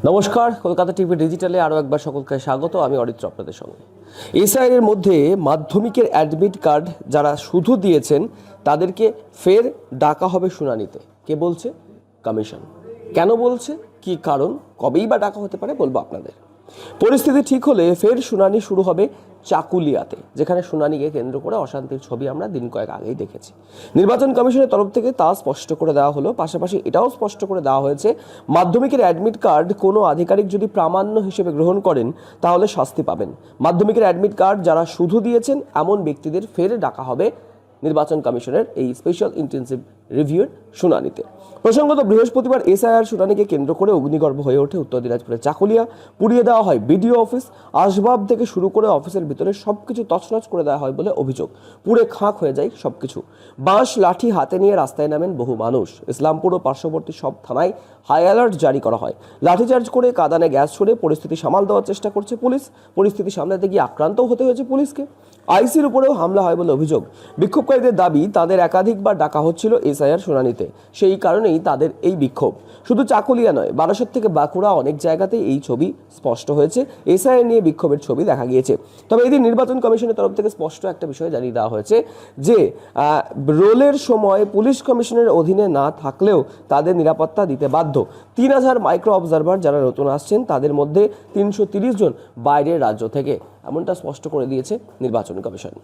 নমস্কার, কলকাতা টিভি ডিজিটালে আরও একবার সকলকে স্বাগত। আমি অরিত্র আপনাদের সঙ্গে। এসআইআর মধ্যে মাধ্যমিকের অ্যাডমিট কার্ড যারা শুধু দিয়েছেন তাদেরকে ফের ডাকা হবে শুনানিতে। কে বলছে? কমিশন। কেন বলছে, কি কারণ, কবেই বা ডাকা হতে পারে বলবো আপনাদের। পরিস্থিতি ঠিক হলে ফের শুনানি শুরু হবে চাকুলিয়াতে, যেখানে শুনানিকে কেন্দ্র করে অশান্তির ছবি আমরা দিন কয়েক আগেই দেখেছি। নির্বাচন কমিশনের তরফ থেকে তা স্পষ্ট করে দেওয়া হলো। পাশাপাশি এটাও স্পষ্ট করে দেওয়া হয়েছে, মাধ্যমিকের অ্যাডমিট কার্ড কোনো আধিকারিক যদি প্রামাণ্য হিসেবে গ্রহণ করেন তাহলে শাস্তি পাবেন। মাধ্যমিকের অ্যাডমিট কার্ড যারা শুধু দিয়েছেন এমন ব্যক্তিদের ফের ডাকা হবে নির্বাচন কমিশনের এই স্পেশাল ইন্টেন্সিভ রিভিউর শুনানিতে। প্রসঙ্গত, বৃহস্পতিবার এসআইআর শুনানিকে কেন্দ্র করে অগ্নিগর্ভ হয়ে ওঠে উত্তর দিনাজপুরের চাকুলিয়া। পুড়িয়ে দেওয়া হয় বিডিও অফিস, আসবাব থেকে শুরু করে অফিসের ভিতরে সবকিছু তছনছ করে দেওয়া হয় বলে অভিযোগ। পুড়ে খাঁক হয়ে যায় সবকিছু। বাঁশ লাঠি হাতে নিয়ে রাস্তায় নামেন বহু মানুষ। ইসলামপুর ও পার্শ্ববর্তী সব থানায় হাই অ্যালার্ট জারি করা হয়। লাঠিচার্জ করে কাঁদানে গ্যাস ছড়ে পরিস্থিতি সামাল দেওয়ার চেষ্টা করছে পুলিশ। পরিস্থিতি সামলাতে গিয়ে আক্রান্তও হতে হয়েছে পুলিশকে। আইসির উপরেও হামলা হয় বলে অভিযোগ। বিক্ষোভকারীদের দাবি, তাদের একাধিকবার ডাকা হচ্ছিল এসআইআর শুনানিতে, সেই কারণেই তাদের এই বিক্ষোভ। শুধু চাকুলিয়া নয়, বারাসত থেকে বাঁকুড়া অনেক জায়গাতে এই ছবি স্পষ্ট হয়েছে। এসআইআর নিয়ে বিক্ষোভের ছবি দেখা গিয়েছে। তবে এদিন নির্বাচন কমিশনের তরফ থেকে স্পষ্ট একটা বিষয় জানিয়ে দেওয়া হয়েছে যে রোলের সময় পুলিশ কমিশনের অধীনে না থাকলেও তাদের নিরাপত্তা দিতে বাধ্য। 3000 মাইক্রো অবজারভার যারা নতুন আসছেন তাদের মধ্যে 330 জন বাইরের রাজ্য থেকে, এমনটা স্পষ্ট করে দিয়েছে নির্বাচন কমিশন।